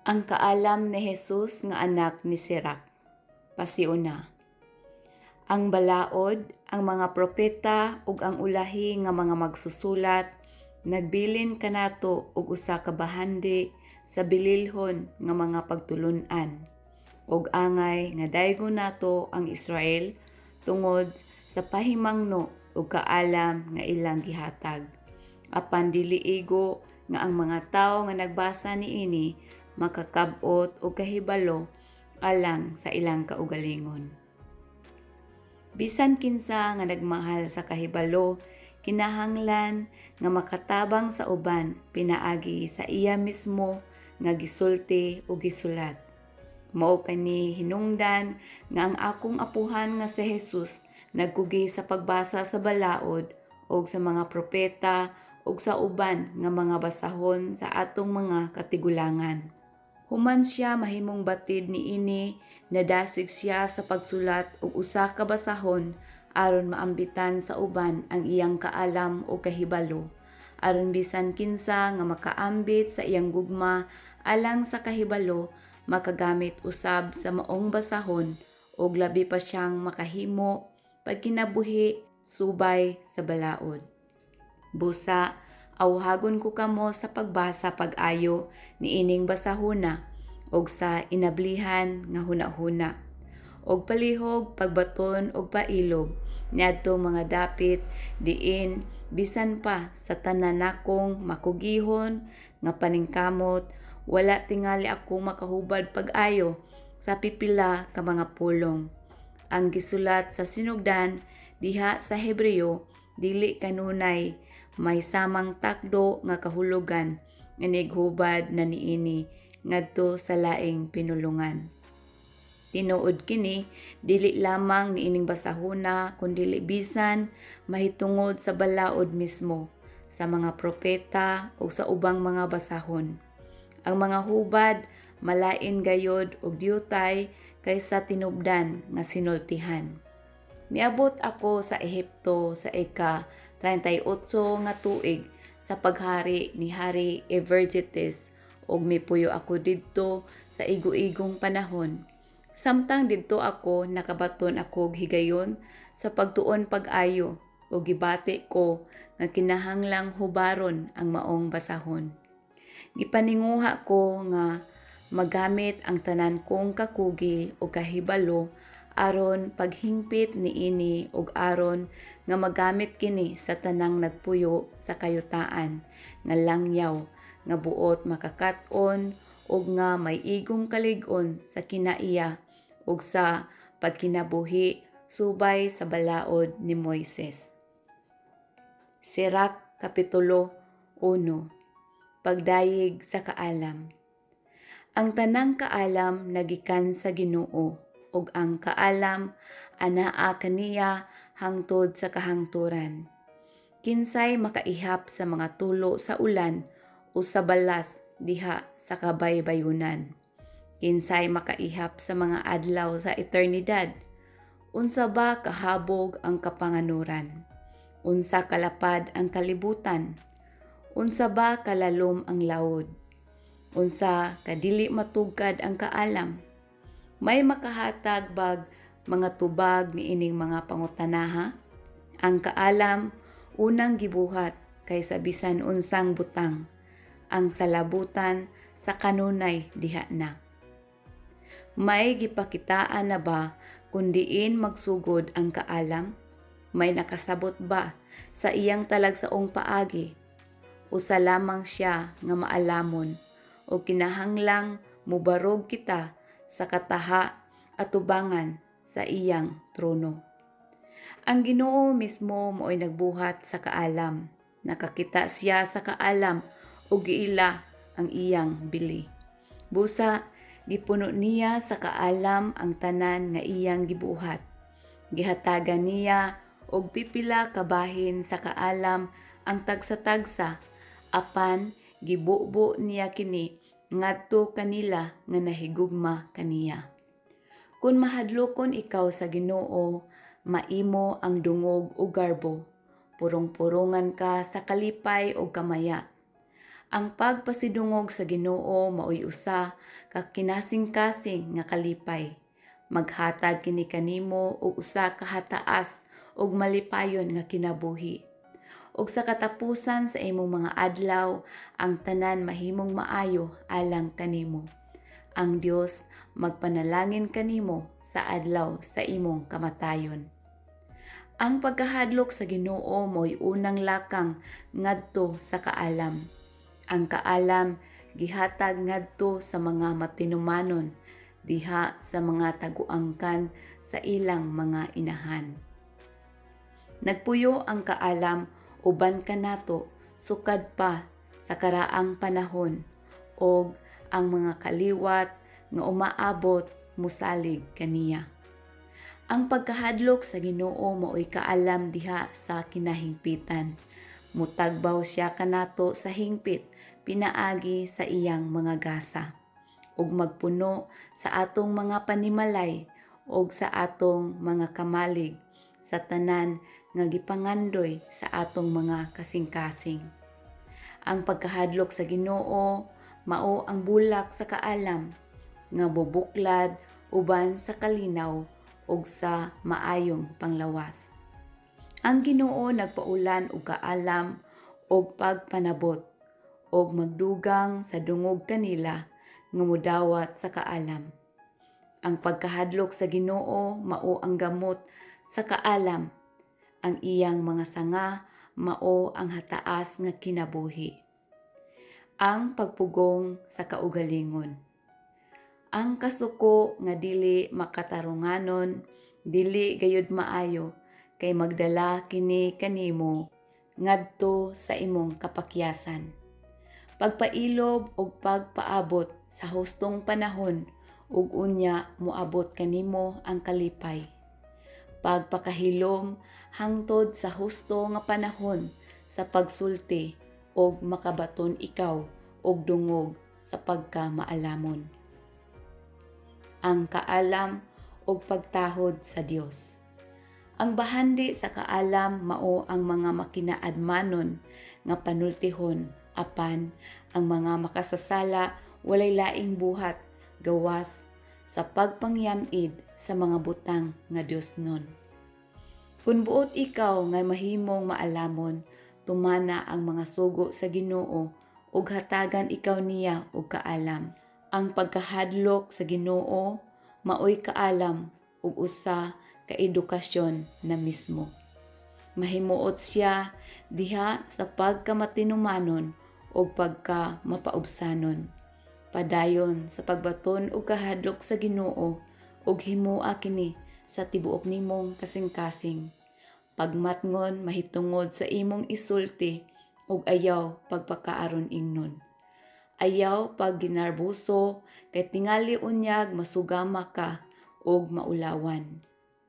Ang kaalam ni Jesus nga anak ni Sirach. Pasiuna. Ang balaod, ang mga propeta ug ang ulahi nga mga magsusulat nagbilin kanato og usa ka bahandi sa bililhon nga mga pagtulun-an. Og angay nga daygon nato ang Israel tungod sa pahimangno ug kaalam nga ilang gihatag. Apan dili igo nga ang mga tawo nga nagbasa niini makakab-ot og kahibalo alang sa ilang kaugalingon. Bisan kinsa nga nagmahal sa kahibalo, kinahanglan nga makatabang sa uban pinaagi sa iya mismo nga gisulti o gisulat. Mao kani hinungdan nga ang akong apuhan nga si Jesus nagkugi sa pagbasa sa balaod o sa mga propeta o sa uban nga mga basahon sa atong mga katigulangan. Human siya mahimong batid niini, nadasig siya sa pagsulat og usa ka basahon aron maambitan sa uban ang iyang kaalam o kahibalo, aron bisan kinsa nga makaambit sa iyang gugma alang sa kahibalo makagamit usab sa maong basahon ug labi pa siyang makahimo pagkinabuhi subay sa balaod. Busa, awhagon ko kamo sa pagbasa pag-ayo ni ining basahona og sa inablihan nga hunahuna og palihog pagbaton og pailob niadto mga dapit diin bisan pa sa tanan nakong makugihon nga paningkamot wala tingali ako makahubad pag-ayo sa pipila ka mga pulong. Ang gisulat sa sinugdan diha sa Hebreo dili kanunay may samang takdo nga kahulugan nga nighubad na niini ngadto sa laing pinulungan. Tinuod kini dili lamang niining basahona kundi bisan mahitungod sa balaod mismo, sa mga propeta o sa ubang mga basahon. Ang mga hubad malain gayod og diutay kaysa tinubdan nga sinultihan. Miabot ako sa Ehipto sa ika-38 nga tuig sa paghari ni Hari Evergetes ug mipuyo ako didto sa igo-igong panahon. Samtang didto ako nakabaton ako og higayon sa pagtuon pag-ayo ug gibati ko nga kinahanglang hubaron ang maong basahon. Gipaninguha ko nga magamit ang tanan kong kakugi o kahibalo aron paghingpit niini ug aron nga magamit kini sa tanang nagpuyo sa kayutaan nga langyaw nga buot makakaton ug nga may igong kalig-on sa kinaiya ug sa pagkinabuhi subay sa balaod ni Moises. Sirach Kapitulo 1. Pagdayeg sa kaalam. Ang tanang kaalam nagikan sa Ginoo ug ang kaalam anaa kaniya hangtod sa kahangturan. Kinsay makaihap sa mga tulo sa ulan o sa balas diha sa kabaybayunan. Kinsay makaihap sa mga adlaw sa eternidad. Unsa ba kahabog ang kapanganuran? Unsa kalapad ang kalibutan? Unsa ba kalalom ang laod? Unsa kadili matugkad ang kaalam? May makahatag bag mga tubag ni ining mga pangutanaha? Ang kaalam unang gibuhat kaysa bisan unsang butang. Ang salabutan sa kanunay diha na. May gipakitaan na ba kung diin magsugod ang kaalam? May nakasabot ba sa iyang talagsaong paagi? Usa lamang siya nga maalamon o kinahanglang mubarog kita sa kataha at tubangan sa iyang trono. Ang Ginoo mismo mo'y nagbuhat sa kaalam. Nakakita siya sa kaalam ug giila ang iyang bili. Busa, gipuno niya sa kaalam ang tanan nga iyang gibuhat. Gihatagan niya og pipila ka bahin sa kaalam ang tagsa-tagsa apan gibubo niya kini ngadto kanila nga nahigugma kaniya. Kung mahadlokon ikaw sa Ginoo, maimo ang dungog o garbo, purong-purungan ka sa kalipay o kamaya. Ang pagpasidungog sa Ginoo maoy usa ka kinasing-kasing nga kalipay. Maghatag kini kanimo og usa ka hataas ug malipayon nga kinabuhi. Ug sa katapusan sa imong mga adlaw, ang tanan mahimong maayo alang kanimo. Ang Dios magpanalangin kanimo sa adlaw sa imong kamatayon. Ang pagkahadlok sa Ginoo mo'y unang lakang ngadto sa kaalam. Ang kaalam gihatag ngadto sa mga matinumanon diha sa mga taguangkan sa ilang mga inahan. Nagpuyo ang kaalam uban kanato sukad pa sa karaang panahon og ang mga kaliwat nga umaabot musalig kaniya. Ang pagkahadlok sa Ginoo maoy kaalam diha sa kinahingpitan. Mutagbaw siya kanato sa hingpit pinaagi sa iyang mga gasa ug magpuno sa atong mga panimalay ug sa atong mga kamalig sa tanan nga gipangandoy sa atong mga kasing-kasing. Ang pagkahadlok sa Ginoo mao ang bulak sa kaalam nga bubuklad uban sa kalinaw ug sa maayong panglawas. Ang Ginoo nagpaulan og kaalam og pagpanabot og magdugang sa dungog kanila nga modawat sa kaalam. Ang pagkahadlok sa Ginoo mao ang gamot sa kaalam. Ang iyang mga sanga mao ang hataas nga kinabuhi. Ang pagpugong sa kaugalingon. Ang kasuko nga dili makatarunganon, dili gayud maayo, kay magdala kini kanimo ngadto sa imong kapakyasan. Pagpailob og pagpaabot sa hustong panahon ug unya moabot kanimo ang kalipay. Pagpakahilom hangtod sa husto nga panahon sa pagsulti og makabaton ikaw og dungog sa pagkamaalamon. Ang kaalam o pagtahod sa Dios. Ang bahandi sa kaalam mao ang mga makinaadmanon nga panultihon apan ang mga makasasala walay laing buhat gawas sa pagpangyamid sa mga butang nga Diosnon. Kung buot ikaw nga mahimong maalamon, tumana ang mga sugo sa Ginoo ug hatagan ikaw niya og kaalam. Ang pagkahadlok sa Ginoo maoy kaalam ug usa ka edukasyon na mismo. Mahimuot siya diha sa pagkamatinumanon ug pagkamapaubsanon. Padayon sa pagbaton og kahadlok sa Ginoo ug himua kini sa tibuok nimong kasing-kasing. Pagmatngon mahitungod sa imong isulti ug ayaw pagpakaaron ingnon. Ayaw pag ginarbuso kay tingali unyag masugama ka og maulawan.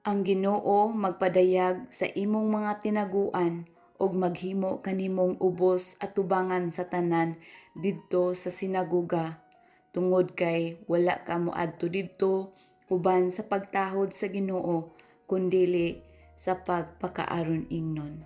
Ang Ginoo magpadayag sa imong mga tinaguan og maghimo kanimong ubos at tubangan sa tanan didto sa sinagoga tungod kay wala ka moadto didto uban sa pagtahod sa Ginoo kundili sa pagpakaaron ingnon.